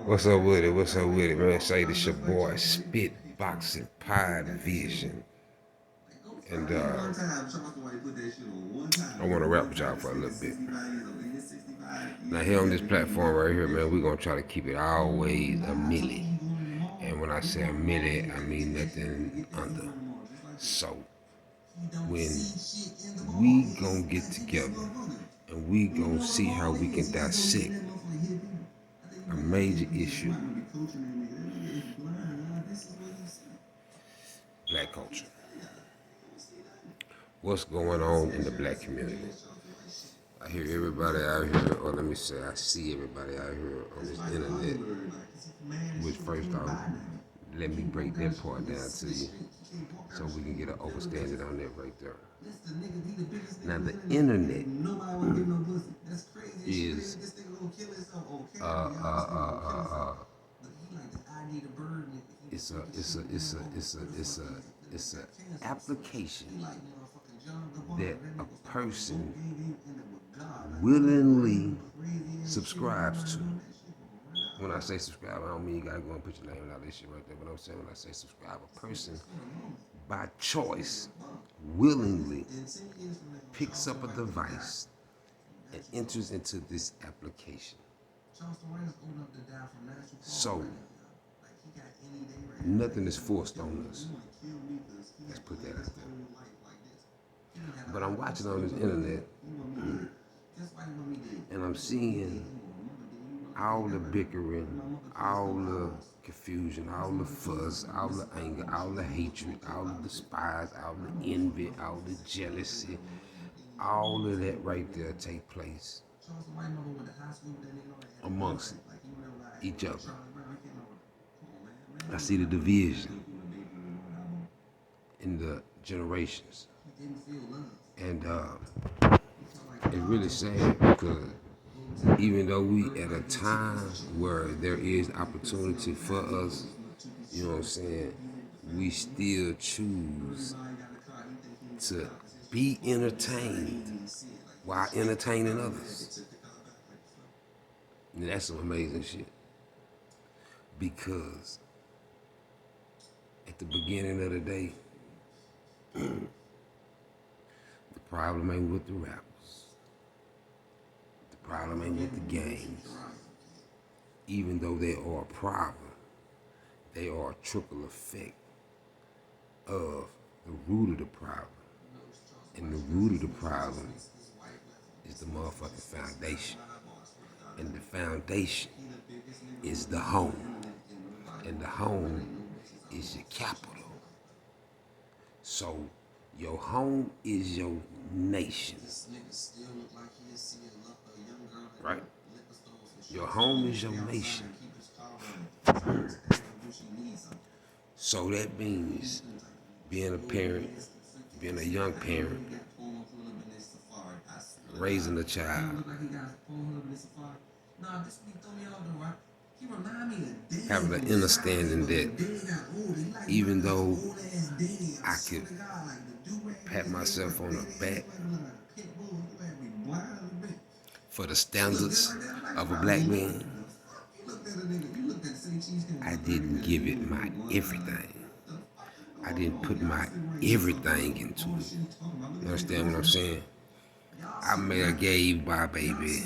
What's up with it? What's up with it, man? Say this your boy Spit Boxing Pod Vision. And I want to rap with y'all for a little bit. Now here on this platform right here, man, we're gonna try to keep it always a milli. And when I say a milli, I mean nothing under. So when we gonna get together and we gonna see how we can dissect a major issue, black culture. What's going on in the black community? I hear everybody out here, or let me say, I see everybody out here on this internet. Which first off, let me break that part down to you so we can get an understanding on that right there. Now the internet is it's a application that a person willingly subscribes to. When I say subscribe, I don't mean you gotta go and put your name and all this shit right there. But I'm saying when I say subscribe, a person by choice willingly picks up a device and enters into this application. So nothing is forced on us. Let's put that out there. But I'm watching on this internet and I'm seeing all the bickering, all the confusion, all the fuss, all the anger, all the hatred, all the despise, all the envy, all the jealousy, all of that right there take place amongst each other. I see the division in the generations. And it's really sad because even though we at a time where there is opportunity for us, you know what I'm saying, we still choose to be entertained while entertaining others. And that's some amazing shit. Because at the beginning of the day, the problem ain't with the rappers. The problem ain't with the gangs. Even though they are a problem, they are a trickle effect of the root of the problem. And the root of the problem is the motherfucking foundation. And the foundation is the home. And the home is your capital. So your home is your nation. Right? Your home is your nation. So that means being a parent, being a young parent, raising a child, having an understanding that even though I could pat myself on the back for the standards of a black man, I didn't give it my everything. I didn't put my everything into it. You understand what I'm saying? I may have gave my baby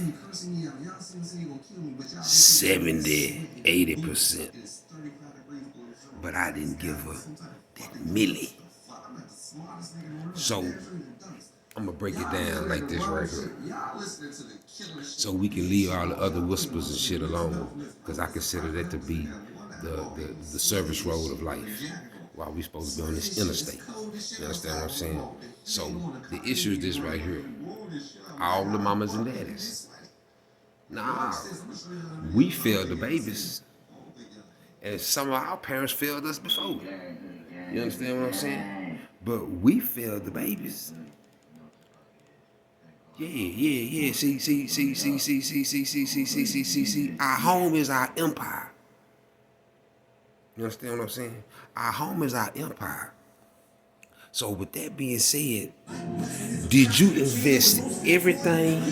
70, 80%, but I didn't give her that milli. So I'm gonna break it down like this right here, so we can leave all the other whispers and shit alone, because I consider that to be the service road of life while we supposed to be on this interstate. You understand what I'm saying? So the issue is this right here. All the mamas and daddies. Nah, we failed the babies. And some of our parents failed us before. You understand what I'm saying? But we failed the babies. Yeah. See. Our home is our empire. You understand what I'm saying? Our home is our empire. So with that being said, did you invest everything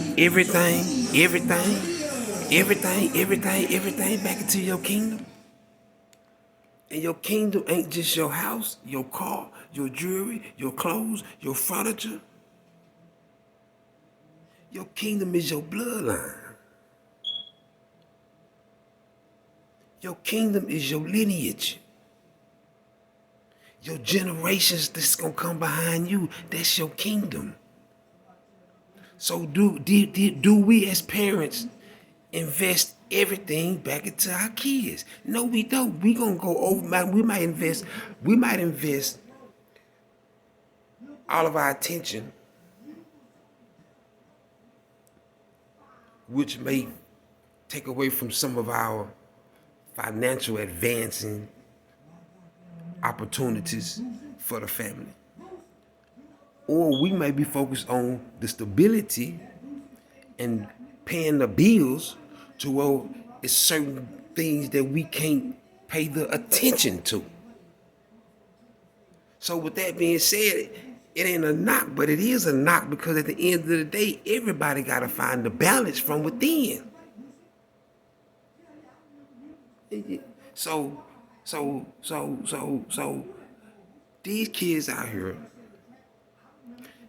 everything back into your kingdom. And your kingdom ain't just your house, your car, your jewelry, your clothes, your furniture. Your kingdom is your bloodline. Your kingdom is your lineage. Your generations that's gonna come behind you, that's your kingdom. So do we as parents invest everything back into our kids? No, we don't. We gonna go over. We might invest all of our attention, which may take away from some of our financial advancing opportunities for the family. Or we may be focused on the stability and paying the bills to where it's certain things that we can't pay the attention to. So with that being said, it ain't a knock, but it is a knock because at the end of the day, everybody got to find the balance from within. So these kids out here,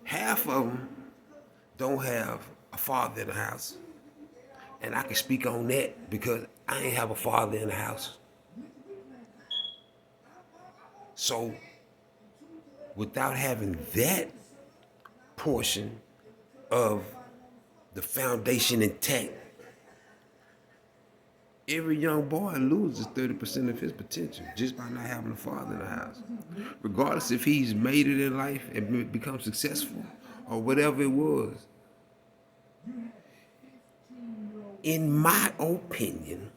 half of them don't have a father in the house. And I can speak on that because I ain't have a father in the house. So without having that portion of the foundation intact, every young boy loses 30% of his potential just by not having a father in the house. Regardless if he's made it in life and become successful or whatever it was. In my opinion,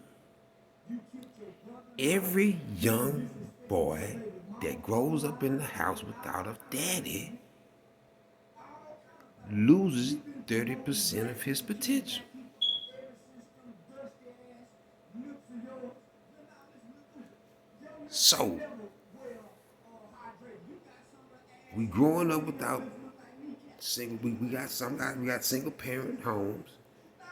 every young boy that grows up in the house without a daddy loses 30% of his potential. So, we growing up without single. We got some guys. We got single parent homes.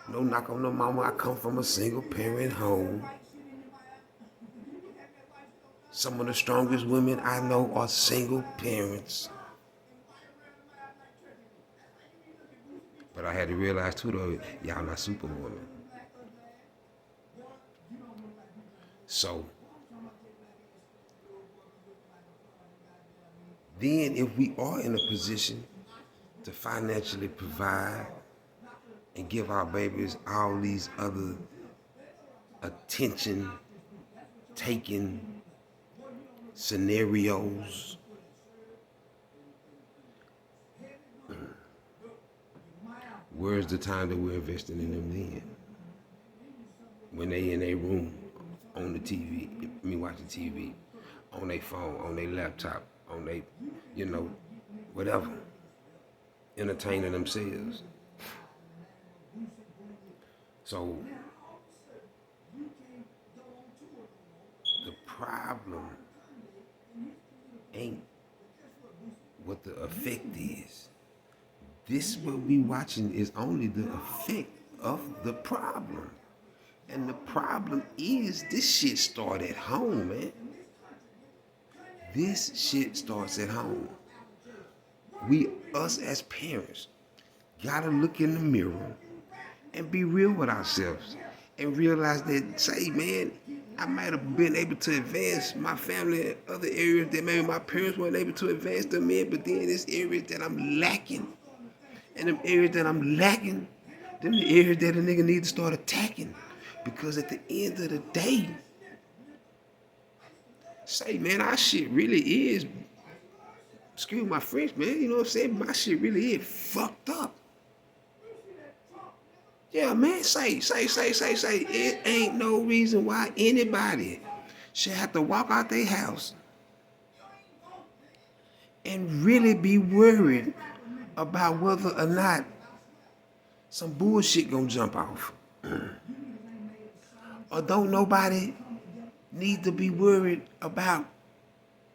No knock on the mama. I come from a single parent home. Some of the strongest women I know are single parents. But I had to realize too, though, y'all not superwoman. So then if we are in a position to financially provide and give our babies all these other attention taking scenarios, where's the time that we're investing in them then? When they in their room on the TV, watching TV, on their phone, on their laptop, on their, whatever, entertaining themselves. So the problem ain't what the effect is. This what we watching is only the effect of the problem. And the problem is this shit start at home, man. This shit starts at home. Us as parents, gotta look in the mirror and be real with ourselves and realize that, say, man, I might have been able to advance my family in other areas that maybe my parents weren't able to advance them in, but then there's areas that I'm lacking. And them areas that I'm lacking, them the areas that a nigga need to start attacking. Because at the end of the day, say, man, our shit really is, excuse my French, man, you know what I'm saying? My shit really is fucked up. Yeah, man, say. It ain't no reason why anybody should have to walk out their house and really be worried about whether or not some bullshit gonna jump off. Or don't nobody need to be worried about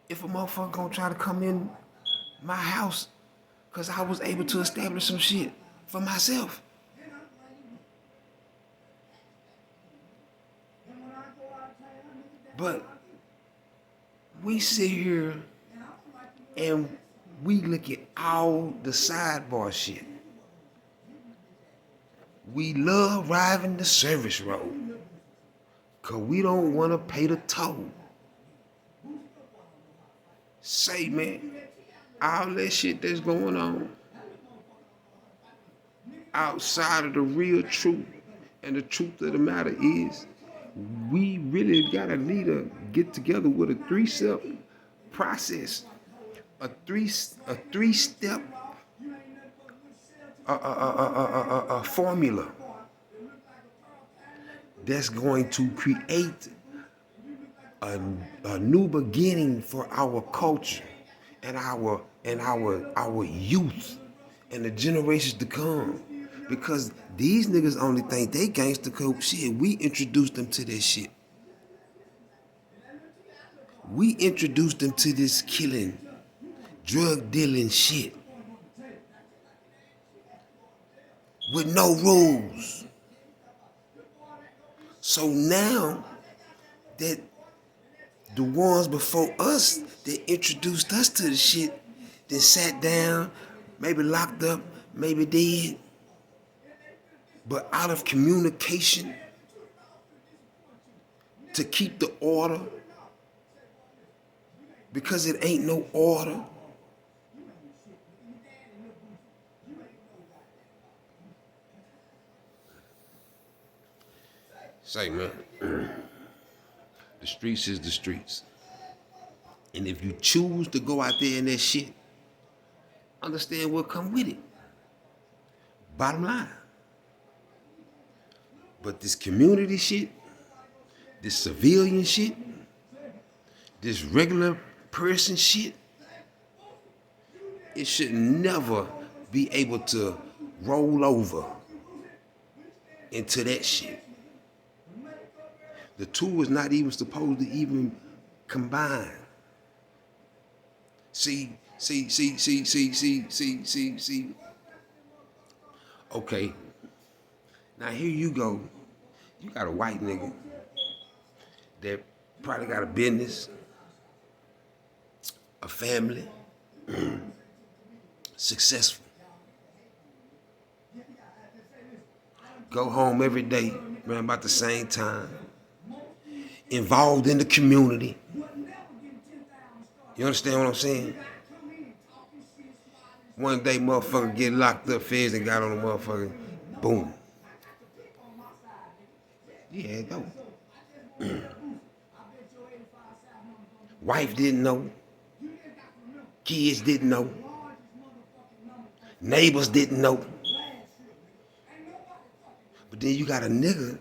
if a motherfucker gonna try to come in my house because I was able to establish some shit for myself. But we sit here and we look at all the sidebar shit. We love riding the service road because we don't want to pay the toll. Say, man, all that shit that's going on outside of the real truth, and the truth of the matter is, we really got to need to get together with a three-step process, a three-step formula that's going to create a new beginning for our culture and our youth and the generations to come. Because these niggas only think they gangster coke shit. We introduced them to this shit. We introduced them to this killing, drug dealing shit with no rules. So now that the ones before us that introduced us to the shit, that sat down, maybe locked up, maybe dead, but out of communication to keep the order, because it ain't no order. Say, man, the streets is the streets. And if you choose to go out there in that shit, understand what come with it. Bottom line. But this community shit, this civilian shit, this regular person shit, it should never be able to roll over into that shit. The two is not even supposed to even combine. See. Okay. Now here you go. You got a white nigga that probably got a business, a family, successful. Go home every day, around about the same time. Involved in the community. You understand what I'm saying? One day motherfucker get locked up, feds and got on the motherfucker, boom. Yeah, go. Wife didn't know. Kids didn't know. Neighbors didn't know. But then you got a nigga.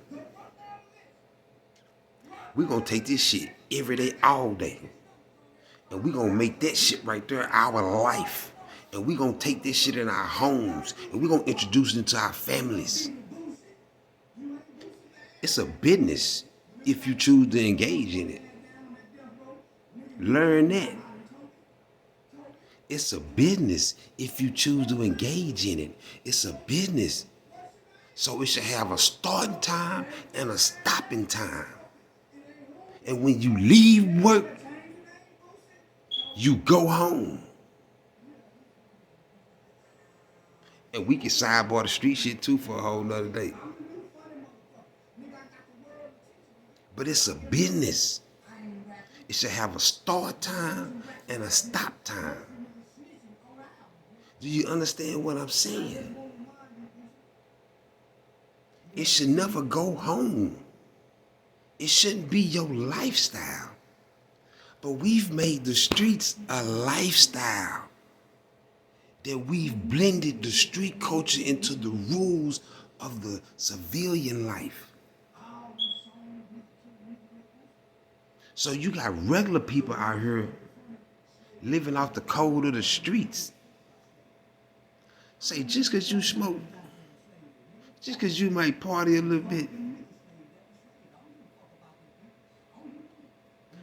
We gonna take this shit every day, all day. And we gonna make that shit right there our life. And we gonna take this shit in our homes. And we gonna introduce it into our families. It's a business if you choose to engage in it. Learn that. It's a business if you choose to engage in it. It's a business. So it should have a starting time and a stopping time. And when you leave work, you go home. And we can sidebar the street shit too for a whole nother day. But it's a business. It should have a start time and a stop time. Do you understand what I'm saying? It should never go home. It shouldn't be your lifestyle. But we've made the streets a lifestyle. That we've blended the street culture into the rules of the civilian life. So you got regular people out here living off the code of the streets. Say, just because you smoke, just because you might party a little bit,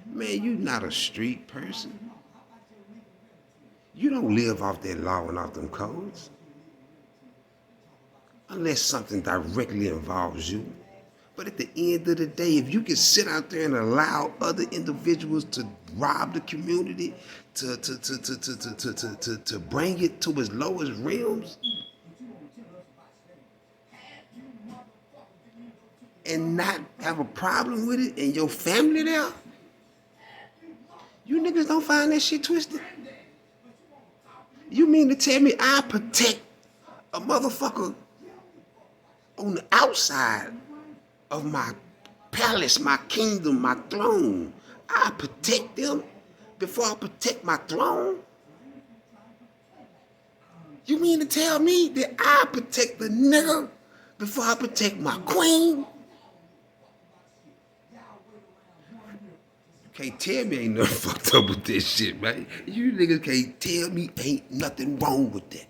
man, you not a street person. You don't live off that law and off them codes. Unless something directly involves you. But at the end of the day, if you can sit out there and allow other individuals to rob the community, to bring it to its lowest realms, and not have a problem with it, and your family there, you niggas don't find that shit twisted. You mean to tell me I protect a motherfucker on the outside of my palace, my kingdom, my throne? I protect them before I protect my throne? You mean to tell me that I protect the nigga before I protect my queen? You can't tell me ain't nothing fucked up with this shit, man. You niggas can't tell me ain't nothing wrong with that.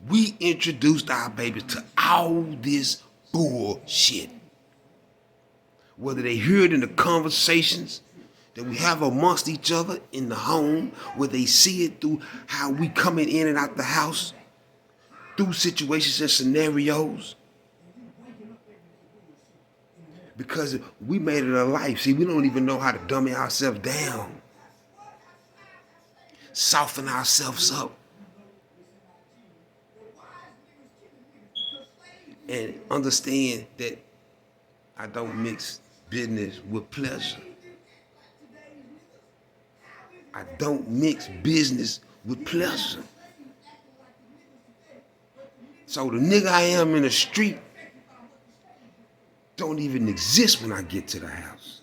We introduced our babies to all this bullshit. Whether they hear it in the conversations that we have amongst each other in the home, whether they see it through how we coming in and out the house, through situations and scenarios. Because we made it a life. See, we don't even know how to dummy ourselves down. Soften ourselves up. And understand that I don't mix business with pleasure. I don't mix business with pleasure. So the nigga I am in the street don't even exist when I get to the house.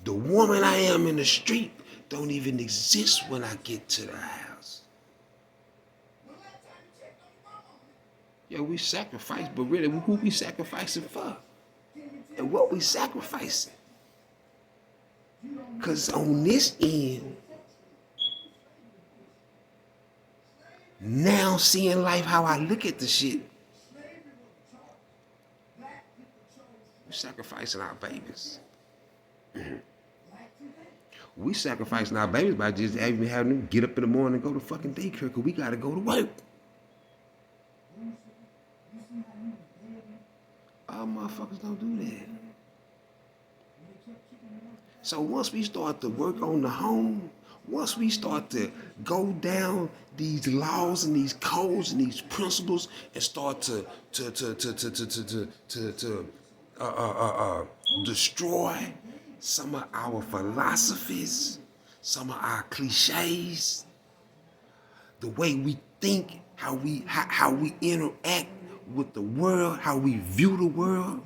The woman I am in the street don't even exist when I get to the house. Yeah, we sacrifice, but really, who we sacrificing for? And what we sacrificing? Because on this end, now seeing life how I look at the shit, we're sacrificing our babies. We sacrificing our babies by just even having them get up in the morning and go to fucking daycare because we got to go to work. All motherfuckers don't do that. So once we start to work on the home, once we start to go down these laws and these codes and these principles and start to destroy some of our philosophies, some of our cliches, the way we think, how we interact with the world, how we view the world.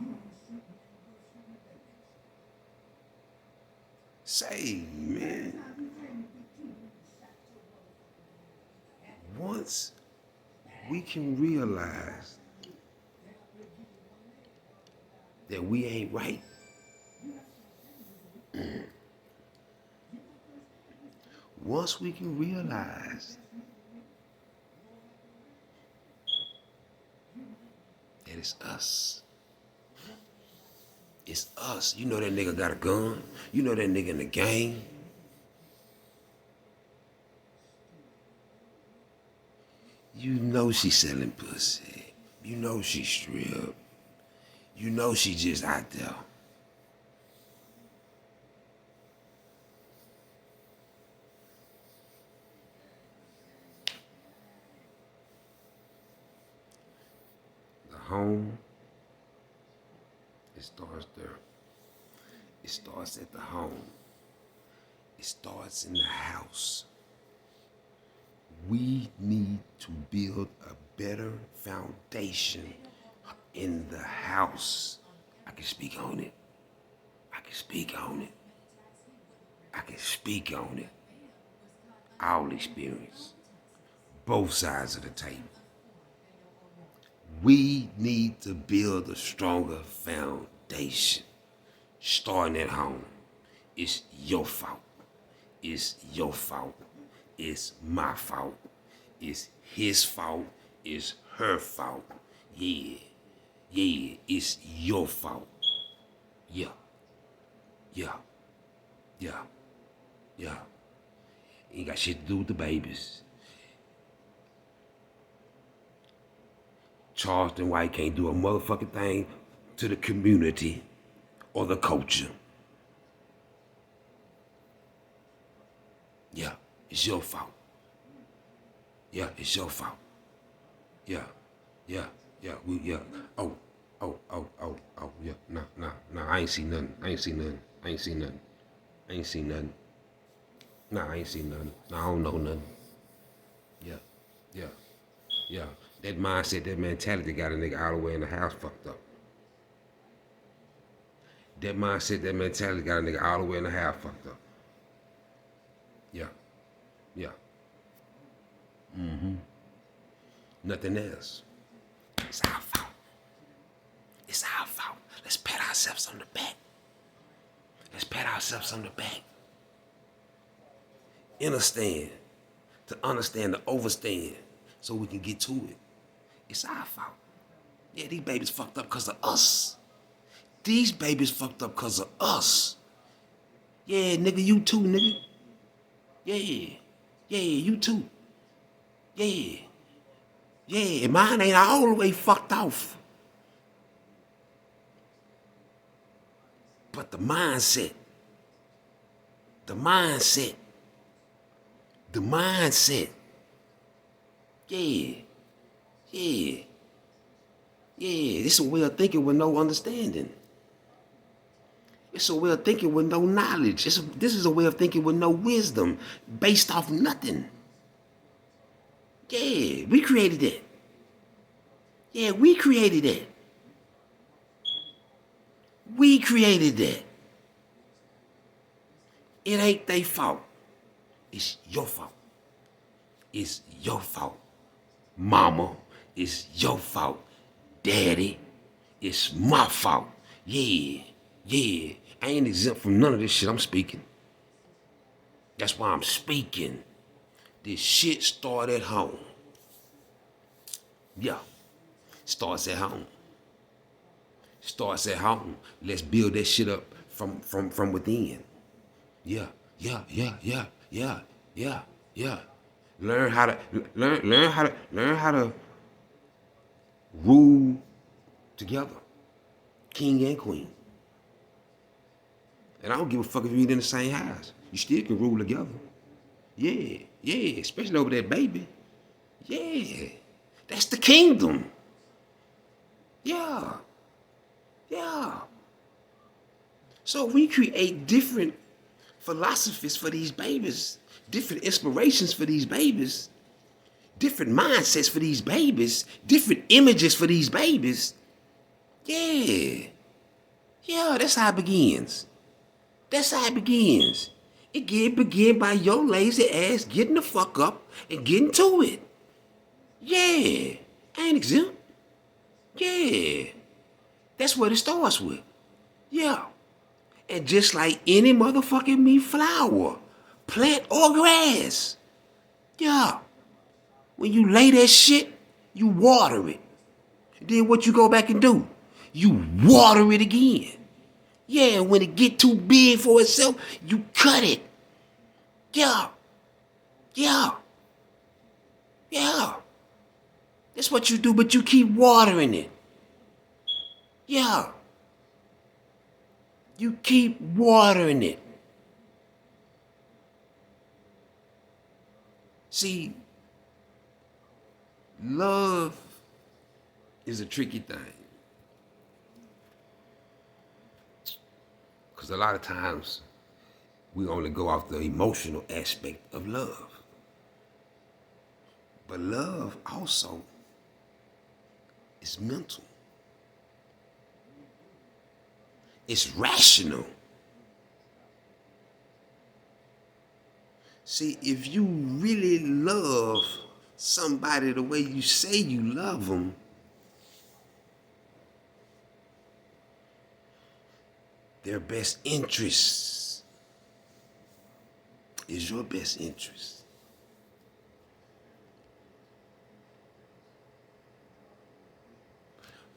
Say, man, once we can realize that we ain't right, once we can realize that it's us. It's us. You know that nigga got a gun. You know that nigga in the gang. You know she selling pussy. You know she stripped. You know she just out there. The home, it starts there. It starts at the home. It starts in the house. We need to build a better foundation in the house. I can speak on it. I can speak on it. I can speak on it. All experience. Both sides of the table. We need to build a stronger foundation. Starting at home. It's your fault. It's your fault. It's my fault. It's his fault. It's her fault. Yeah. Yeah. It's your fault. Yeah. Yeah. Yeah. Yeah. Ain't got shit to do with the babies. Charleston White can't do a motherfucking thing to the community or the culture. Yeah, it's your fault. Yeah, it's your fault. Yeah, yeah, yeah, Oh, yeah. Nah, I ain't seen nothing. I ain't seen nothing. I ain't seen nothing. I ain't seen nothing. Nah, I ain't seen nothing. Nah, I don't know nothing. Yeah, yeah, yeah. That mindset, that mentality got a nigga all the way in the house fucked up. That mindset, that mentality got a nigga all the way in the house fucked up. Yeah, yeah. Nothing else. It's our fault. It's our fault. Let's pat ourselves on the back. Let's pat ourselves on the back. Understand. To understand, to overstand, so we can get to it. It's our fault. Yeah, these babies fucked up because of us. These babies fucked up because of us. Yeah, nigga, you too, nigga. Yeah. Yeah, you too. Yeah. Yeah, mine ain't all the way fucked off. But the mindset, the mindset, the mindset. Yeah. Yeah. Yeah, this is a way of thinking with no understanding. It's a way of thinking with no knowledge. This is a way of thinking with no wisdom, based off nothing. Yeah, we created that. Yeah, we created that. We created that. It ain't their fault. It's your fault. It's your fault. Mama, it's your fault. Daddy, it's my fault. Yeah, yeah. I ain't exempt from none of this shit I'm speaking. That's why I'm speaking. This shit start at home. Yeah, starts at home. Starts at home. Let's build that shit up from within. Yeah, yeah, yeah, yeah, yeah, yeah, yeah. Learn how to rule together, king and queen. And I don't give a fuck if you eat in the same house. You still can rule together. Yeah, yeah, especially over that baby. Yeah, that's the kingdom. Yeah, yeah. So we create different philosophies for these babies, different inspirations for these babies, different mindsets for these babies, different images for these babies. Yeah, yeah, that's how it begins. That's how it begins. It begin by your lazy ass getting the fuck up and getting to it. Yeah, I ain't exempt. Yeah, that's what it starts with. Yeah. And just like any motherfucking me flower, plant or grass. Yeah. When you lay that shit, you water it. Then what you go back and do? You water it again. Yeah, and when it get too big for itself, you cut it. Yeah. Yeah. Yeah. That's what you do, but you keep watering it. Yeah. You keep watering it. See, love is a tricky thing. Because a lot of times we only go off the emotional aspect of love. But love also is mental. It's rational. See, if you really love somebody the way you say you love them, their best interest is your best interest.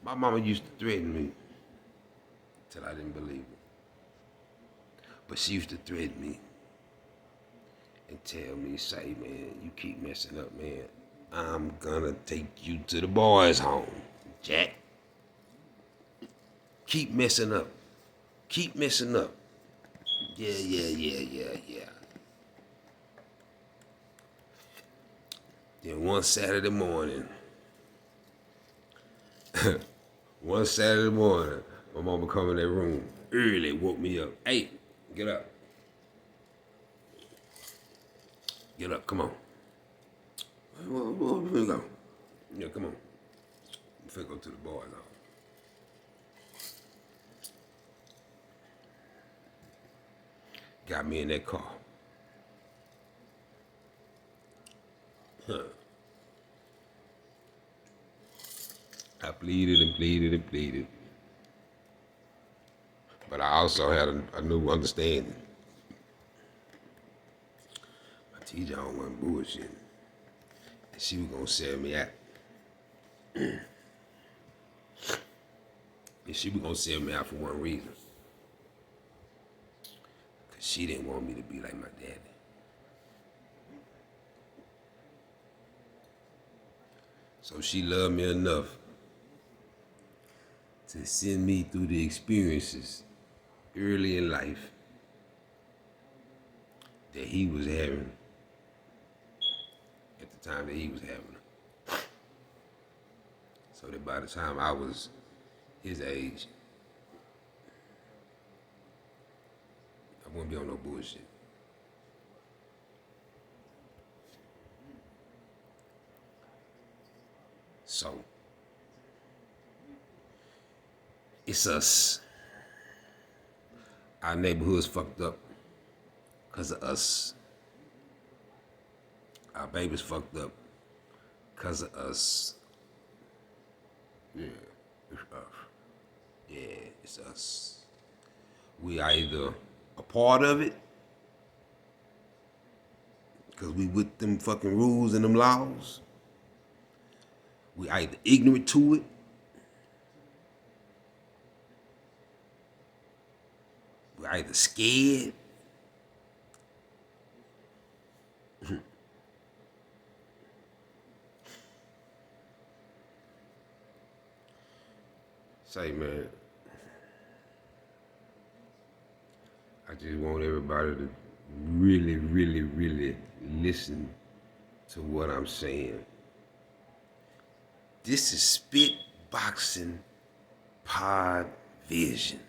My mama used to threaten me till I didn't believe it. But she used to threaten me and tell me, say, man, you keep messing up, man, I'm gonna take you to the boys' home. Jack. Keep messing up. Keep messing up. Yeah. Then one Saturday morning, my mama come in that room early, woke me up. Hey, get up. Get up, come on. Where go? Yeah, come on. I'm finna go to the bar now. Got me in that car. I pleaded and pleaded and pleaded. But I also had a new understanding. My teacher wasn't bullshitting. And she was gonna sell me out. And she was gonna sell me out for one reason. Cause she didn't want me to be like my daddy. So she loved me enough to send me through the experiences early in life that he was having at the time that he was having them. So that by the time I was his age, I wouldn't be on no bullshit. So, it's us. Our neighborhood's fucked up because of us. Our baby's fucked up because of us. Yeah, it's us. Yeah, it's us. We are either a part of it, because we with them fucking rules and them laws. We either ignorant to it, we either scared, say, man, I just want everybody to really listen to what I'm saying. This is Spit Boxing Pod Vision.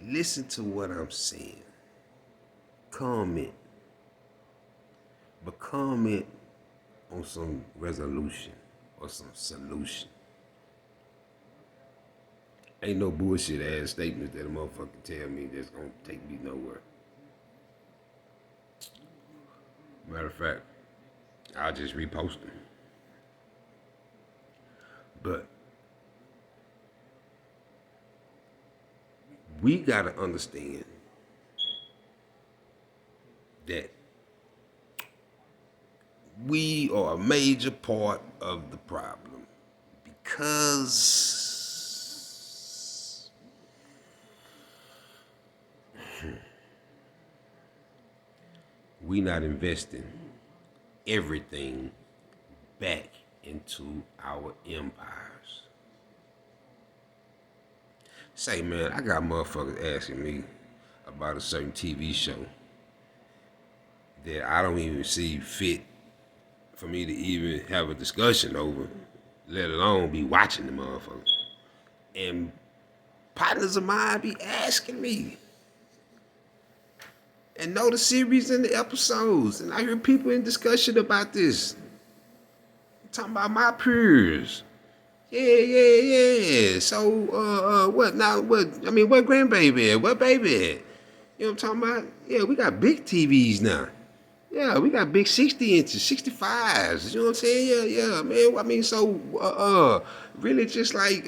Listen to what I'm saying. Comment. But comment on some resolution or some solution. Ain't no bullshit ass statements that a motherfucker tell me that's gonna take me nowhere. Matter of fact, I'll just repost them. But we gotta understand that we are a major part of the problem because we not investing everything back into our empires. Say, man, I got motherfuckers asking me about a certain TV show that I don't even see fit for me to even have a discussion over, let alone be watching the motherfucker. And partners of mine be asking me, and know the series and the episodes. And I hear people in discussion about this. I'm talking about my peers. Yeah. So, what now? What grandbaby at? What baby at? You know what I'm talking about? Yeah, we got big TVs now. Yeah, we got big 60 inches, 65s. You know what I'm saying? Yeah, man. I mean, so, really just like,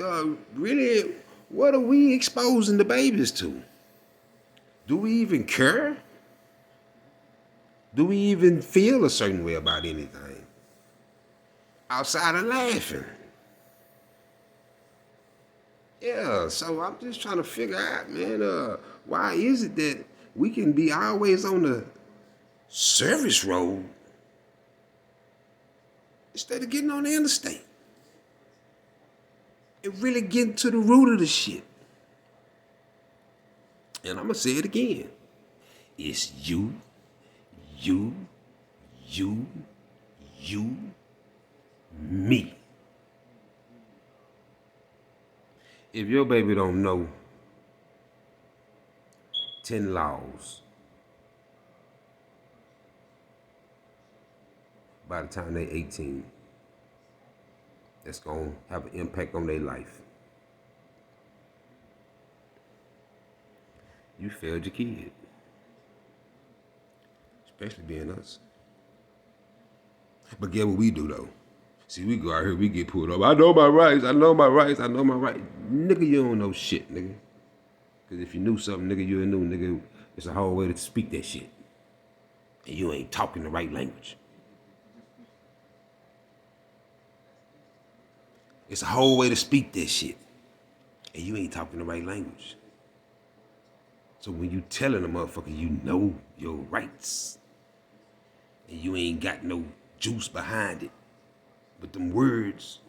really, what are we exposing the babies to? Do we even care? Do we even feel a certain way about anything? Outside of laughing. Yeah, so I'm just trying to figure out, man, why is it that we can be always on the service road, instead of getting on the interstate. It really getting to the root of the shit. And I'm gonna say it again. It's you, you, you, you, me. If your baby don't know 10 laws by the time they're 18, that's gonna have an impact on their life. You failed your kid. Especially being us. But get what we do though. See, we go out here, we get pulled up. I know my rights, I know my rights, I know my rights. Nigga, you don't know shit, nigga. Cause if you knew something, nigga, you knew, nigga, it's a whole way to speak that shit. And you ain't talking the right language. It's a whole way to speak that shit. And you ain't talking the right language. So when you telling a motherfucker you know your rights, and you ain't got no juice behind it, but them words,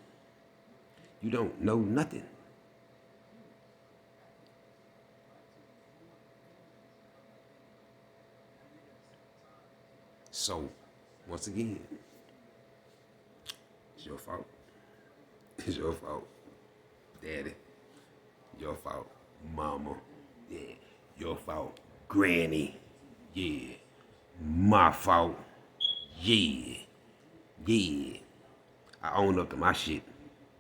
you don't know nothing. So, once again, it's your fault. It's your fault. Daddy. Your fault. Mama. Yeah. Your fault. Granny. Yeah. My fault. Yeah. Yeah. I own up to my shit.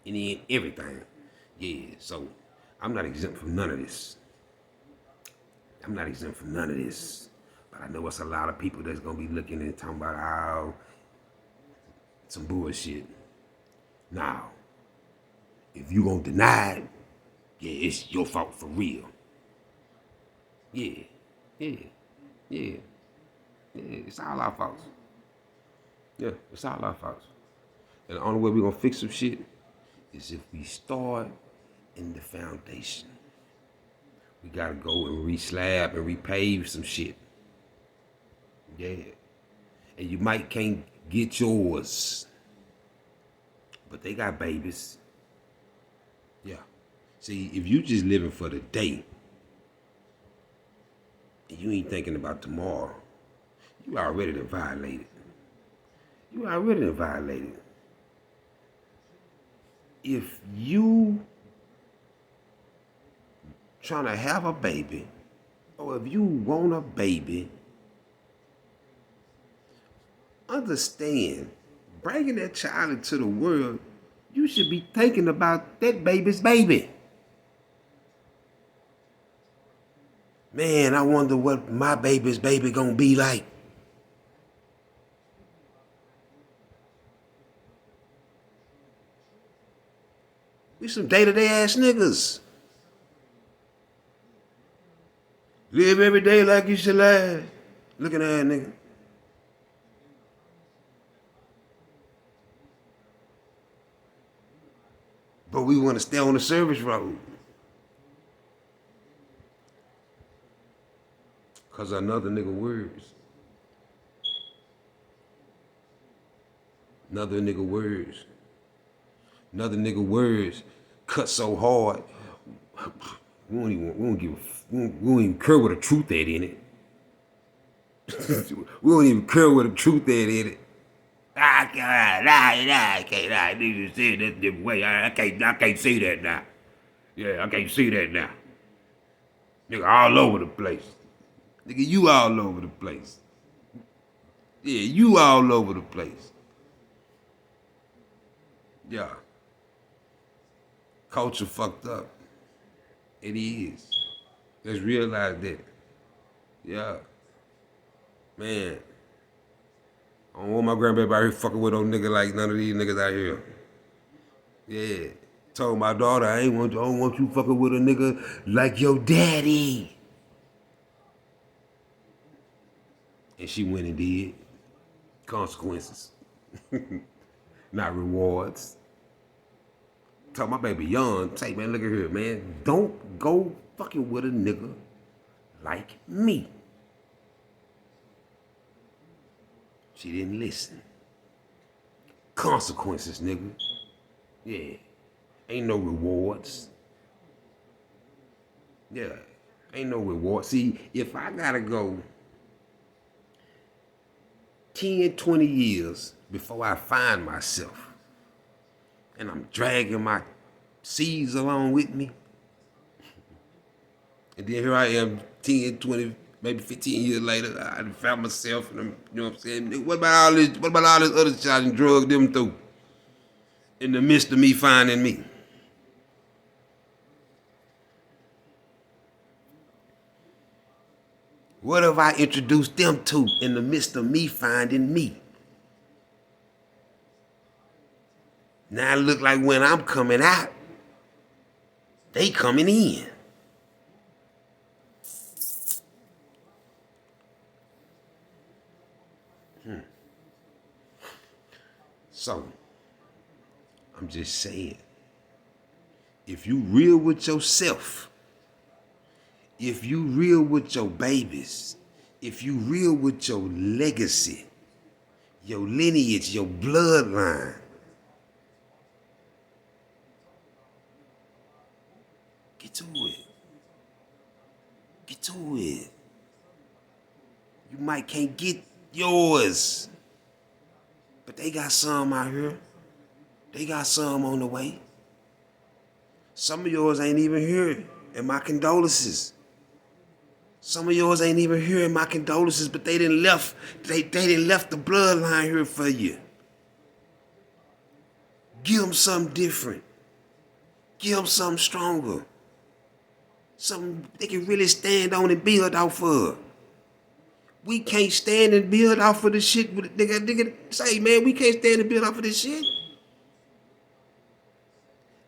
And then everything. Yeah. So I'm not exempt from none of this. I'm not exempt from none of this. But I know it's a lot of people that's gonna be looking and talking about how some bullshit. Now, if you gonna deny it, yeah, it's your fault for real. Yeah. Yeah. Yeah. Yeah. It's all our faults. Yeah, it's all our faults. And the only way we're gonna fix some shit is if we start in the foundation. We gotta go and re-slab and repave some shit. Yeah. And you might can't get yours, but they got babies. Yeah. See, if you just living for the day, and you ain't thinking about tomorrow, you already done violated. You already done violated. If you trying to have a baby, or if you want a baby, understand, bringing that child into the world, you should be thinking about that baby's baby. Man, I wonder what my baby's baby gonna be like. We some day-to-day ass niggas. Live every day like you should last. Looking at that nigga. But we want to stay on the service road. Cause another nigga words. Another nigga words. Another nigga words cut so hard. We don't even care what the truth at in it. We don't even care what the truth at in it. I can't. Niggas say that different way. I can't see that now. Yeah, I can't see that now. Nigga all over the place. Nigga, you all over the place. Yeah, you all over the place. Yeah. Culture fucked up. It is. Let's realize that. Yeah. Man. I don't want my grandbaby out here fucking with no nigga like none of these niggas out here. Yeah. Told my daughter I don't want you fucking with a nigga like your daddy. And she went and did. Consequences. Not rewards. Tell my baby young, say, man, look at here, man. Don't go fucking with a nigga like me. She didn't listen. consequences, nigga. Yeah. Ain't no rewards. Yeah. Ain't no reward. See, if I gotta go 10, 20 years before I find myself, and I'm dragging my seeds along with me, and then here I am 10, 20, maybe 15 years later, I found myself, and I'm, you know what I'm saying? What about all this? What about all this other shit I done drugged them through in the midst of me finding me? What have I introduced them to in the midst of me finding me? Now it look like when I'm coming out, they coming in. So, I'm just saying, if you real with yourself, if you real with your babies, if you real with your legacy, your lineage, your bloodline, get to it. Get to it. You might can't get yours, but they got some out here. They got some on the way. Some of yours ain't even here, and my condolences. Some of yours ain't even here, and my condolences, but they didn't left. They didn't left the bloodline here for you. Give them something different. Give them something stronger. Something they can really stand on and build off of. We can't stand and build off of the shit. Nigga, say, man, we can't stand and build off of this shit.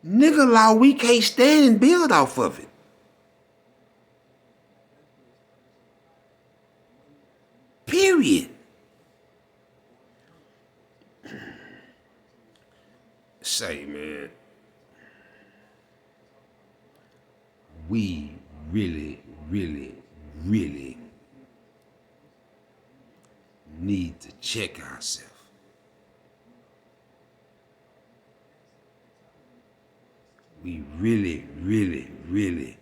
Nigga law, we can't stand and build off of it. Period. Say, man, we really, really, really need to check ourselves. We really, really, really.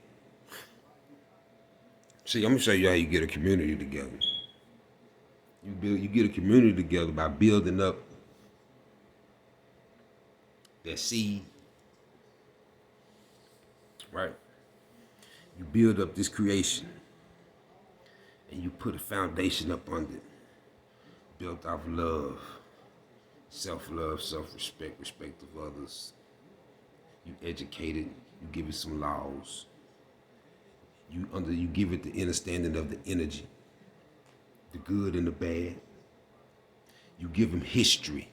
See, I'm gonna show you how you get a community together. You get a community together by building up that seed, right? You build up this creation, and you put a foundation up under it, built off love, self-love, self-respect, respect of others. You educate it, you give it some laws. You give it the understanding of the energy, the good and the bad. You give them history,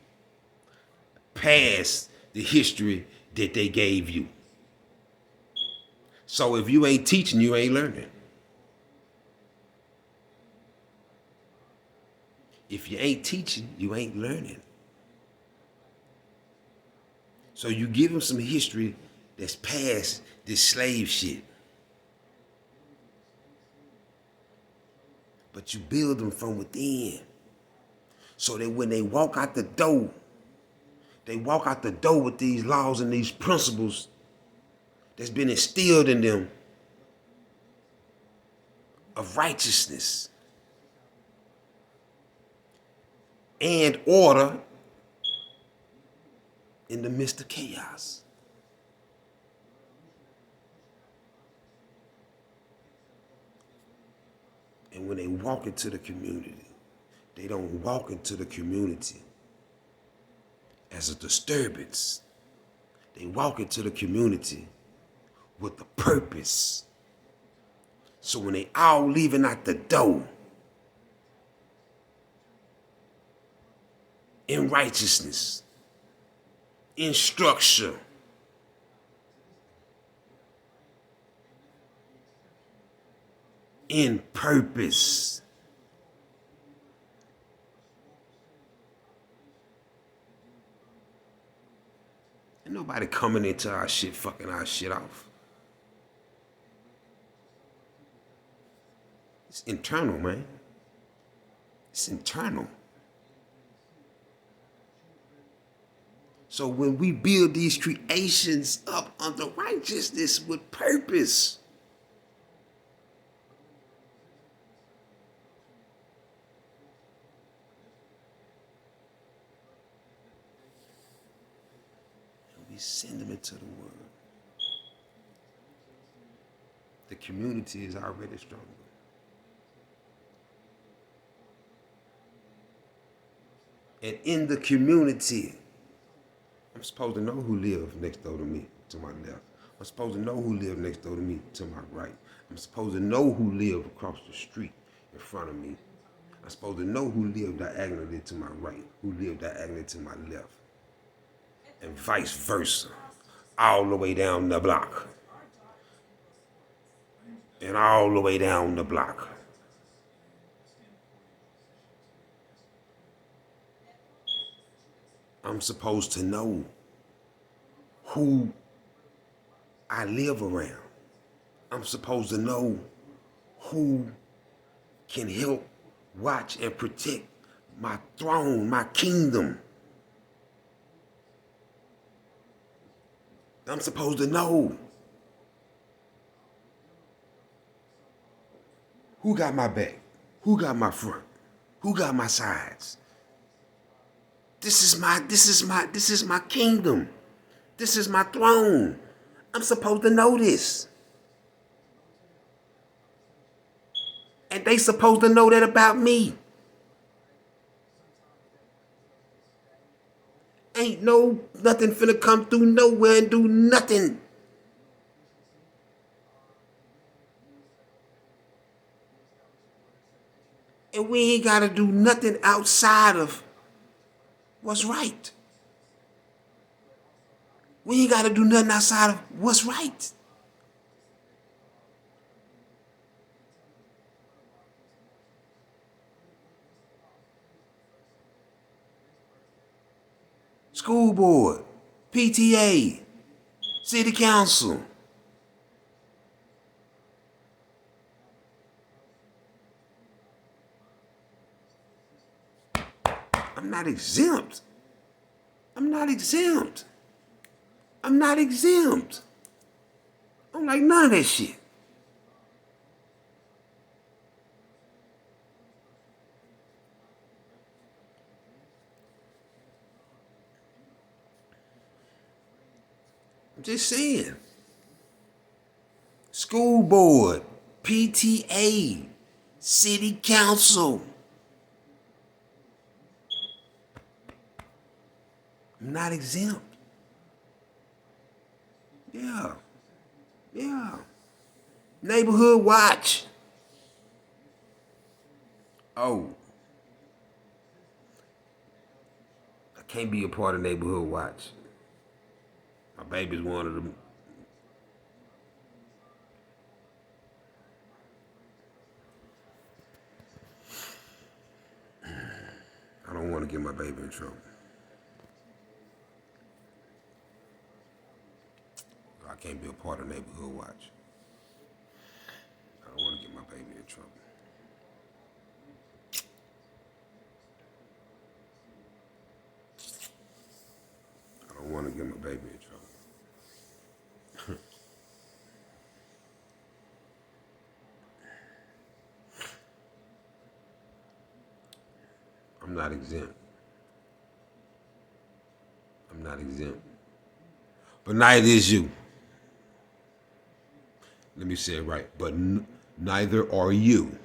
past the history that they gave you. So if you ain't teaching, you ain't learning. If you ain't teaching, you ain't learning. So you give them some history that's past this slave shit. But you build them from within. So that when they walk out the door, they walk out the door with these laws and these principles that's been instilled in them of righteousness and order in the midst of chaos. And when they walk into the community, they don't walk into the community as a disturbance. They walk into the community with a purpose. So when they all leaving out the door in righteousness, in structure, in purpose, ain't nobody coming into our shit fucking our shit off. It's internal, man. It's internal. So when we build these creations up under righteousness with purpose, we send them into the world. The community is already stronger. And in the community, I'm supposed to know who lives next door to me, to my left. I'm supposed to know who lives next door to me, to my right. I'm supposed to know who lives across the street in front of me. I'm supposed to know who lives diagonally to my right, who lives diagonally to my left, and vice versa, all the way down the block. And all the way down the block. I'm supposed to know who I live around. I'm supposed to know who can help watch and protect my throne, my kingdom. I'm supposed to know who got my back, who got my front, who got my sides. This is my kingdom. This is my throne. I'm supposed to know this. And they supposed to know that about me. Ain't nothing finna come through nowhere and do nothing. And we ain't gotta do nothing outside of what's right. We ain't gotta do nothing outside of what's right. School board, PTA, city council. I'm not exempt. I'm not exempt. I'm not exempt. I don't like none of that shit. I'm just saying. School board, PTA, city council. I'm not exempt. Yeah. Neighborhood watch. Oh. I can't be a part of neighborhood watch. My baby's one of them. I don't want to get my baby in trouble. I can't be a part of neighborhood watch. I don't want to get my baby in trouble. I don't want to get my baby in trouble. I'm not exempt. I'm not exempt. But neither is you. Let me say it right. But neither are you.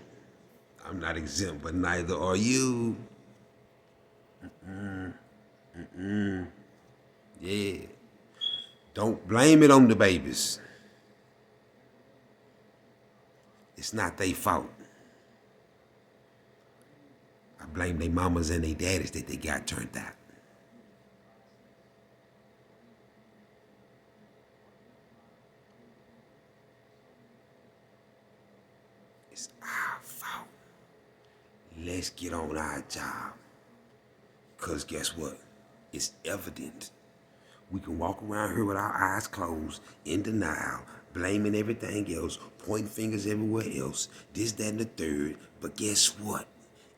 I'm not exempt, but neither are you. Yeah. Don't blame it on the babies. It's not their fault. I blame their mamas and their daddies that they got turned out. It's our fault. Let's get on our job. Because guess what? It's evident. We can walk around here with our eyes closed, in denial, blaming everything else, pointing fingers everywhere else, this, that, and the third. But guess what?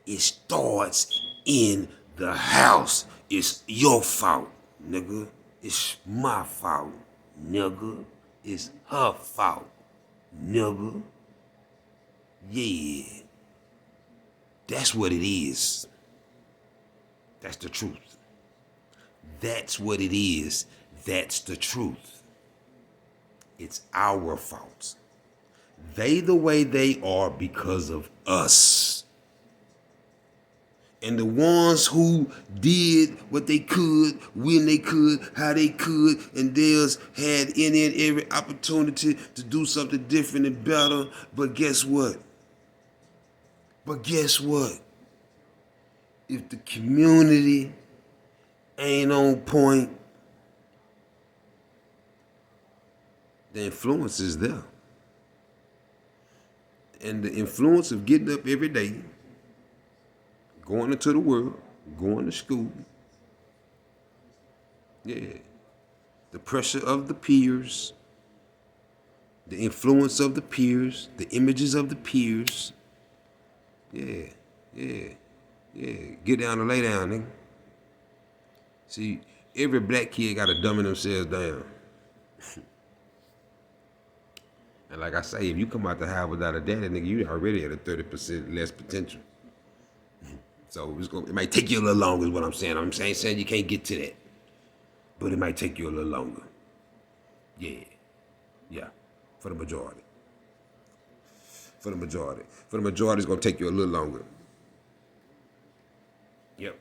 It starts in the house. It's your fault, nigga. It's my fault, nigga. It's her fault, nigga. Yeah, that's what it is. That's the truth. That's what it is. That's the truth. It's our fault. They the way they are because of us. And the ones who did what they could, when they could, how they could, and theirs had any and every opportunity to do something different and better. But guess what? If the community ain't on point, the influence is there. And the influence of getting up every day, going into the world, going to school, yeah, the pressure of the peers, the influence of the peers, the images of the peers, yeah, yeah, yeah. Get down and lay down, nigga. See, every black kid got to dumbing themselves down. And like I say, if you come out the house without a daddy, nigga, you already at a 30% less potential. So it might take you a little longer is what I'm saying. I'm saying you can't get to that. But it might take you a little longer. Yeah. Yeah. For the majority. For the majority, it's going to take you a little longer. Yep.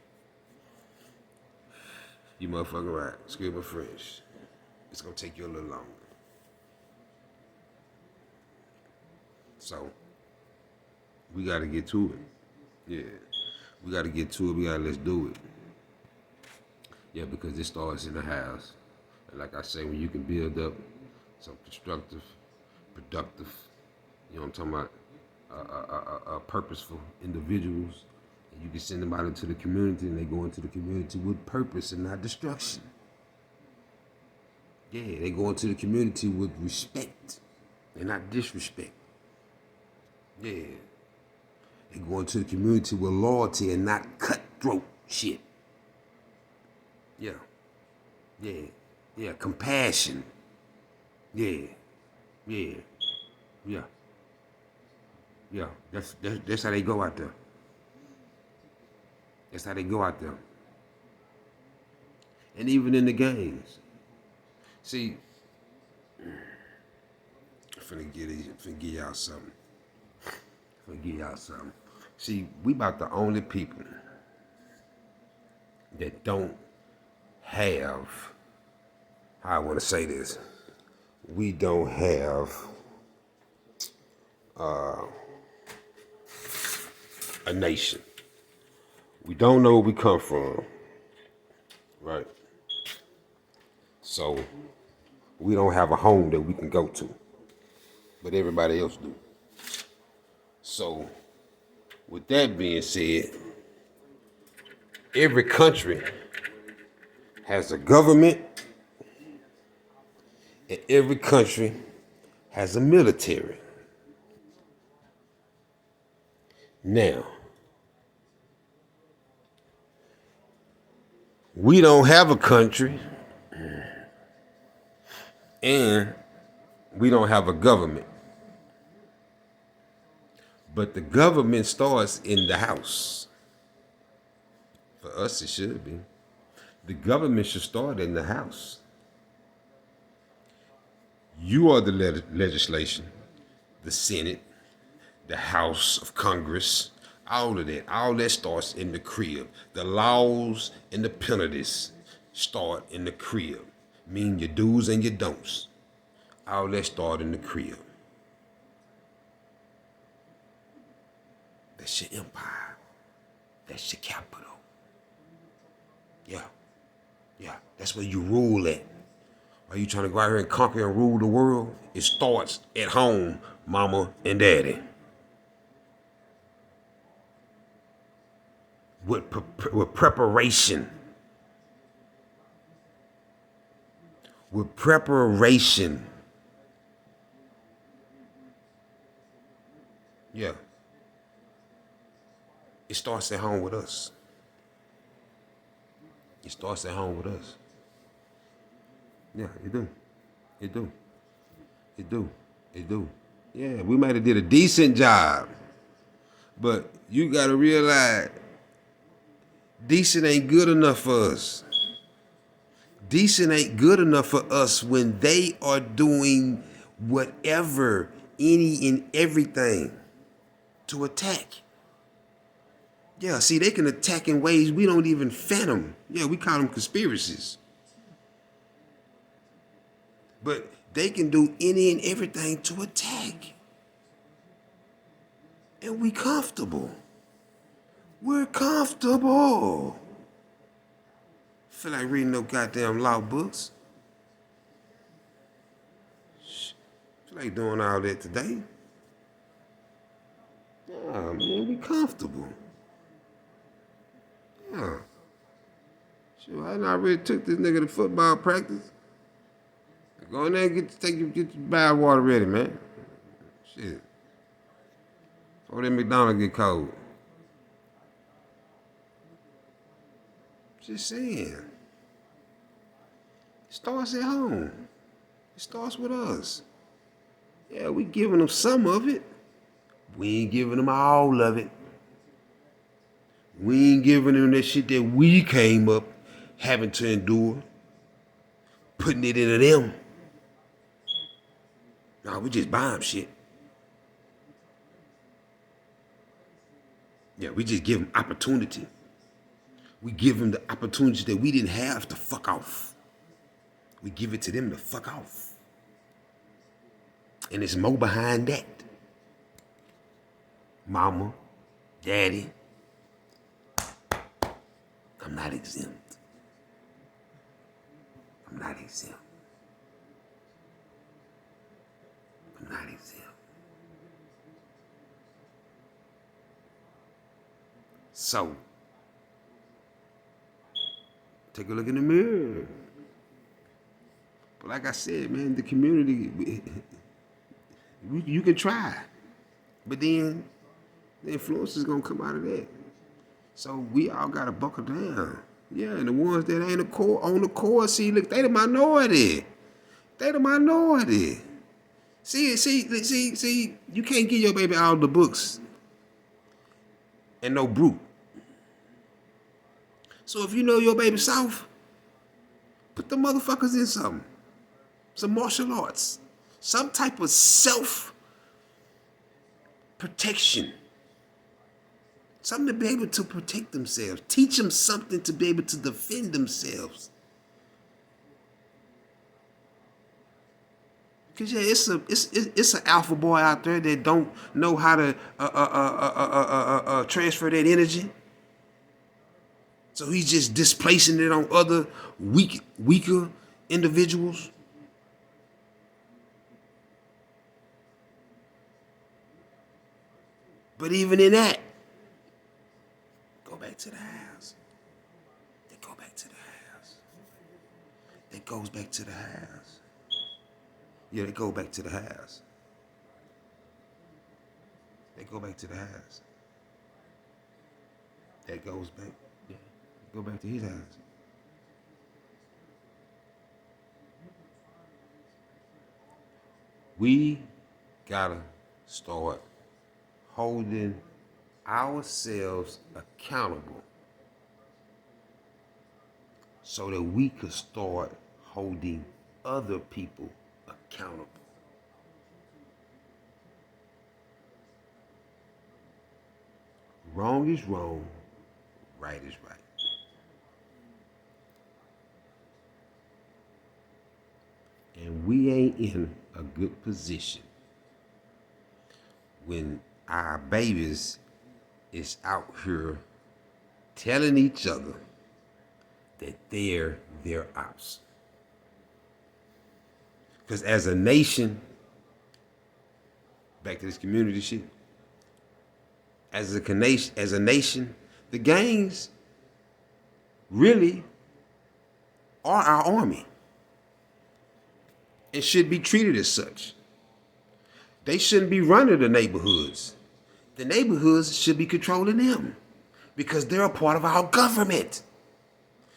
You motherfucking right. Excuse my French. It's going to take you a little longer. So, we got to get to it. Yeah. We got to get to it. We got to let's do it. Yeah, because it starts in the house. And like I say, when you can build up some constructive, productive, you know what I'm talking about, purposeful individuals, and you can send them out into the community, and they go into the community with purpose and not destruction. Yeah, they go into the community with respect and not disrespect. Yeah. They go into the community with loyalty and not cutthroat shit. Yeah. Yeah. Yeah. Compassion. Yeah. Yeah. Yeah. Yeah. That's how they go out there. That's how they go out there. And even in the games. See, I'm finna give y'all something. See, we about the only people that don't have, how I want to say this, we don't have a nation. We don't know where we come from, right? So we don't have a home that we can go to, but everybody else do. So with that being said, every country has a government, and every country has a military. Now, we don't have a country, and we don't have a government. But the government starts in the house. For us, it should be. The government should start in the house. You are the legislation, the Senate, the House of Congress, all of that. All that starts in the crib. The laws and the penalties start in the crib. Mean your do's and your don'ts. All that start in the crib. That's your empire. That's your capital. Yeah. Yeah. That's where you rule at. Are you trying to go out here and conquer and rule the world? It starts at home, mama and daddy. With preparation. With preparation. Yeah. It starts at home with us. It starts at home with us. Yeah, it do. It do. It do. It do. Yeah, we might have did a decent job, but you gotta realize decent ain't good enough for us. Decent ain't good enough for us when they are doing whatever, any and everything to attack. Yeah, see, they can attack in ways we don't even fathom. Yeah, we call them conspiracies. But they can do any and everything to attack. And we comfortable. We're comfortable. Feel like reading no goddamn law books. Feel like doing all that today. Nah, man, we comfortable. Yeah. Sure, I already took this nigga to football practice. Go in there and get your bath water ready, man. Shit. Before that McDonald's get cold. Just saying. It starts at home. It starts with us. Yeah, we giving them some of it. We ain't giving them all of it. We ain't giving them that shit that we came up having to endure. Putting it into them. Nah, we just buy them shit. Yeah, we just give them opportunity. We give them the opportunity that we didn't have to fuck off. We give it to them to fuck off. And it's more behind that. Mama, daddy, I'm not exempt. I'm not exempt. I'm not exempt. So, take a look in the mirror. But like I said, man, the community, you can try. But then the influence is going to come out of that. So we all got to buckle down. Yeah, and the ones that ain't on the core, see, look, they the minority. They the minority. See, you can't give your baby all the books and no brute. So if you know your baby soft, put the motherfuckers in something. Some martial arts. Some type of self-protection. Something to be able to protect themselves. Teach them something to be able to defend themselves. Cause yeah, it's an alpha boy out there that don't know how to transfer that energy. So he's just displacing it on other weaker individuals. But even in that, go back to the house. They go back to the house. That goes back to the house. Yeah, they go back to the house. They go back to the house. That goes back. Yeah, go back to his house. We gotta start holding ourselves accountable so that we could start holding other people accountable. Wrong is wrong, right is right. And we ain't in a good position when our babies is out here telling each other that they're their ops. Because as a nation, back to this community shit, as a nation, the gangs really are our army and should be treated as such. They shouldn't be running the neighborhoods. The neighborhoods should be controlling them because they're a part of our government.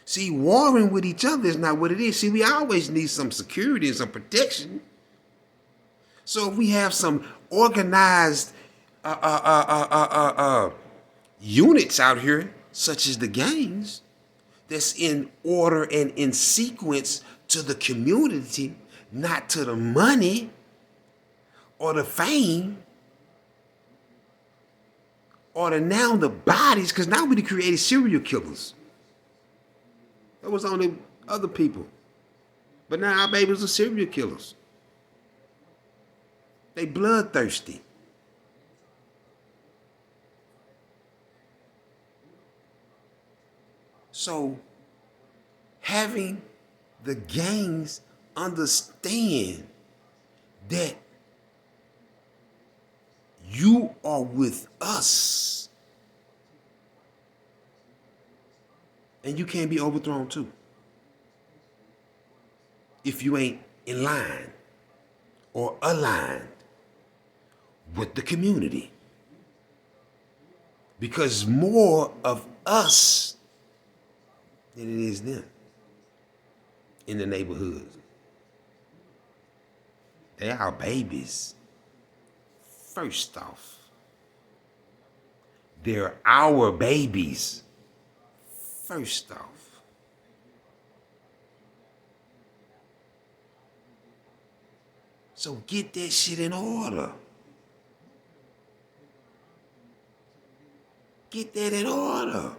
See, warring with each other is not what it is. See, we always need some security and some protection. So if we have some organized units out here, such as the gangs, that's in order and in sequence to the community, not to the money or the fame or the bodies, because now we created serial killers. That was only other people. But now our babies are serial killers. They bloodthirsty. So having the gangs understand that you are with us and you can't be overthrown too if you ain't in line or aligned with the community. Because more of us than it is them in the neighborhood. They are babies. First off, they're our babies. First off. So get that shit in order. Get that in order.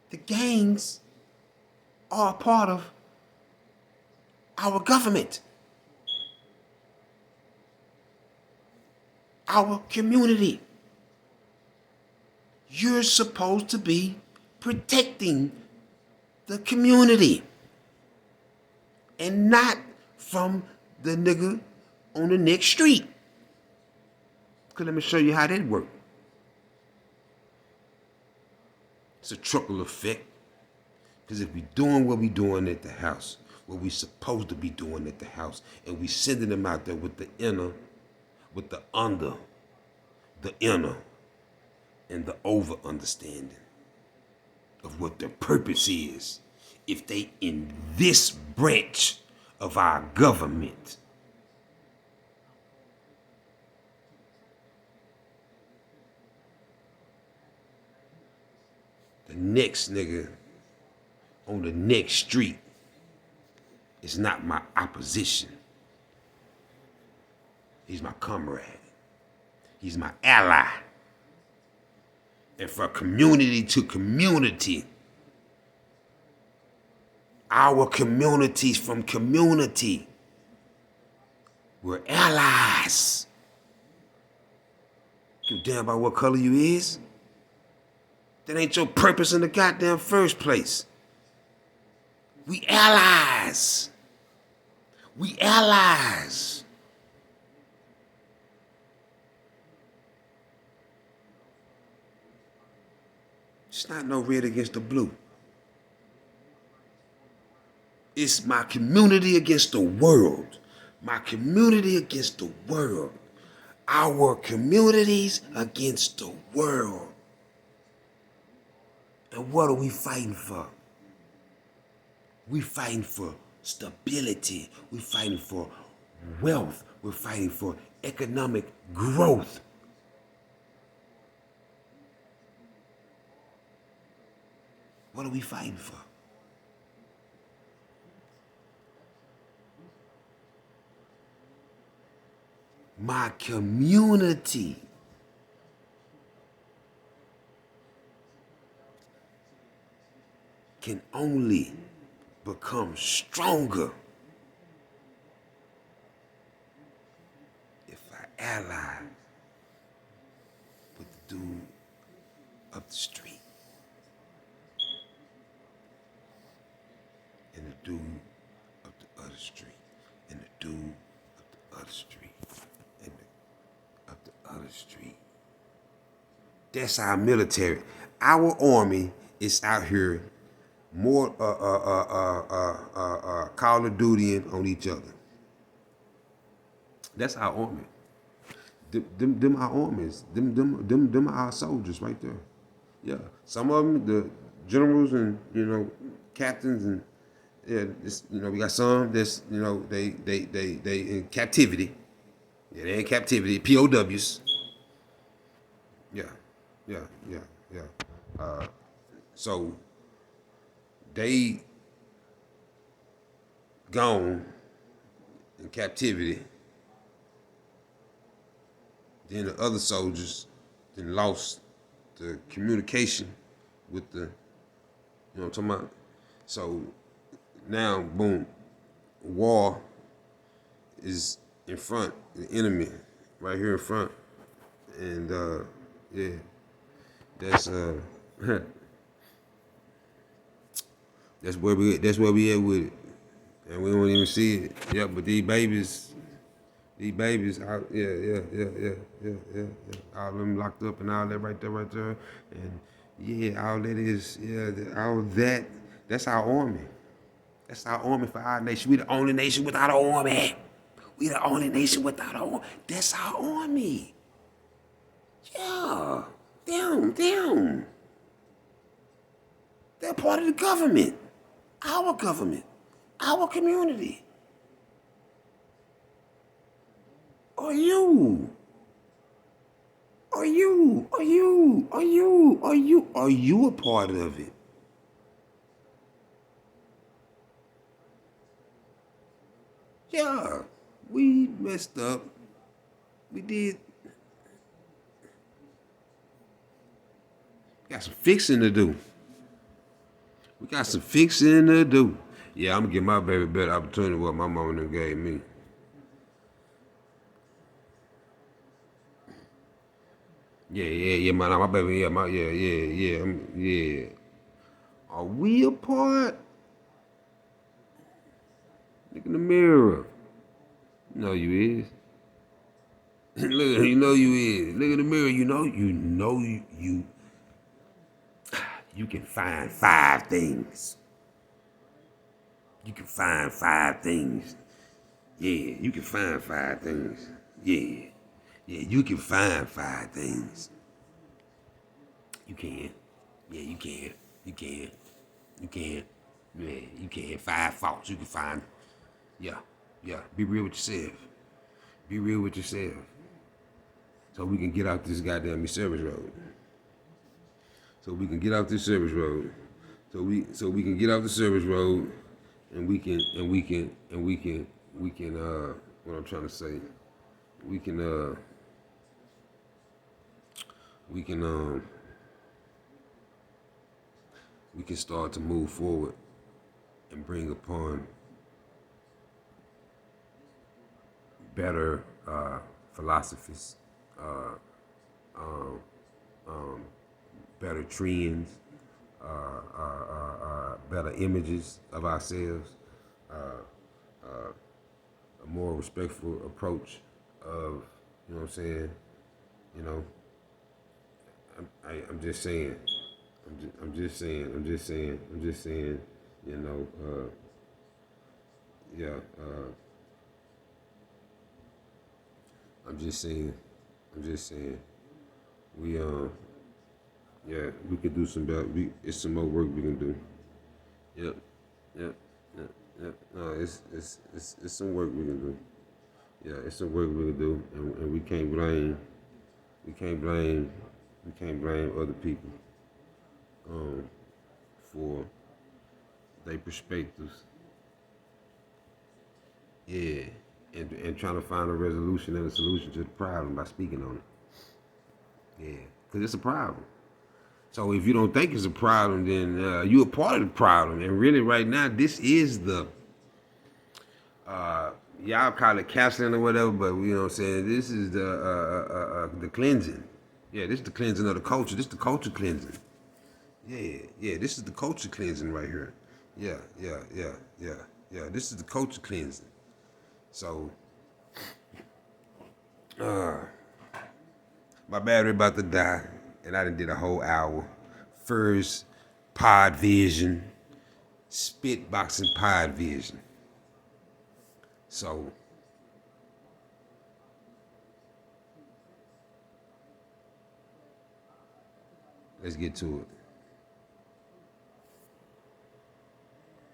The gangs are a part of our government, our community. You're supposed to be protecting the community and not from the nigga on the next street. Because let me show you how that works. It's a trickle effect. Because if we doing what we doing at the house, what we supposed to be doing at the house, and we sending them out there with the inner, with the under, the inner, and the over understanding of what their purpose is, if they in this branch of our government, the next nigga on the next street is not my opposition. He's my comrade. He's my ally. And from community to community, our communities from community, we're allies. Give a damn about what color you is. That ain't your purpose in the goddamn first place. We allies. We allies. It's not no red against the blue. It's my community against the world. My community against the world. Our communities against the world. And what are we fighting for? We fighting for stability. We fighting for wealth. We're fighting for economic growth. What are we fighting for? My community. Can only become stronger if I ally with the dude up the street and the dude up the other street and the dude up the other street and up the other street. That's our military. Our army is out here more Call of Duty on each other. That's our army. Them our armies. Them are our soldiers right there. Yeah, some of them, the generals and captains and yeah, we got some that's they in captivity. Yeah, they in captivity. POWs. Yeah, yeah, yeah, yeah. So they gone in captivity. Then the other soldiers then lost the communication with the, what I'm talking about? So now, boom, war is in front, the enemy right here in front. And yeah, that's that's where we at with it. And we don't even see it. Yeah, but these babies, yeah. All of them locked up and all that right there. And yeah, all that is, all that, that's our army. That's our army for our nation. We the only nation without an army. We the only nation without an army. That's our army. Yeah, them. They're part of the government. Government. Our community. Are you? Are you a part of it? Yeah, we messed up. We did. Got some fixing to do. We got some fixing to do. Yeah, I'm gonna give my baby a better opportunity than what my mama done gave me. Yeah, my baby, yeah. Are we apart? Look in the mirror. You know you is. Look, you know you is. Look in the mirror. You can find 5 things. You can find 5 things. Yeah, you can find 5 things. Yeah, you can find 5 things. You can. Yeah, you can. You can. You can. Yeah, you can. 5 faults. You can find. Yeah, yeah. Be real with yourself. Be real with yourself. So we can get out this goddamn service road. So we can get out this service road. So we can get out the service road, and we can what I'm trying to say, we can we can we can start to move forward and bring upon better philosophies, uh, um, um, better trends, better images of ourselves, a more respectful approach of, you know what I'm saying, you know, I'm just saying, I'm just saying, you know, yeah, I'm just saying, we yeah, we could do some better. It's some more work we can do. Yep, yep, yep. No, it's some work we can do. Yeah, it's some work we can do, and we can't blame, we can't blame other people um, for their perspectives. Yeah, and trying to find a resolution and a solution to the problem by speaking on it. Yeah, because it's a problem. So if you don't think it's a problem, then you're a part of the problem. And really, right now, this is the y'all call it counseling or whatever, but you know what I'm saying. This is the cleansing. Yeah, this is the cleansing of the culture. This is the culture cleansing. Yeah. This is the culture cleansing right here. Yeah. This is the culture cleansing. So, my battery about to die, and I done did a whole hour. First, pod vision, spitboxing pod vision. So, Let's get to it.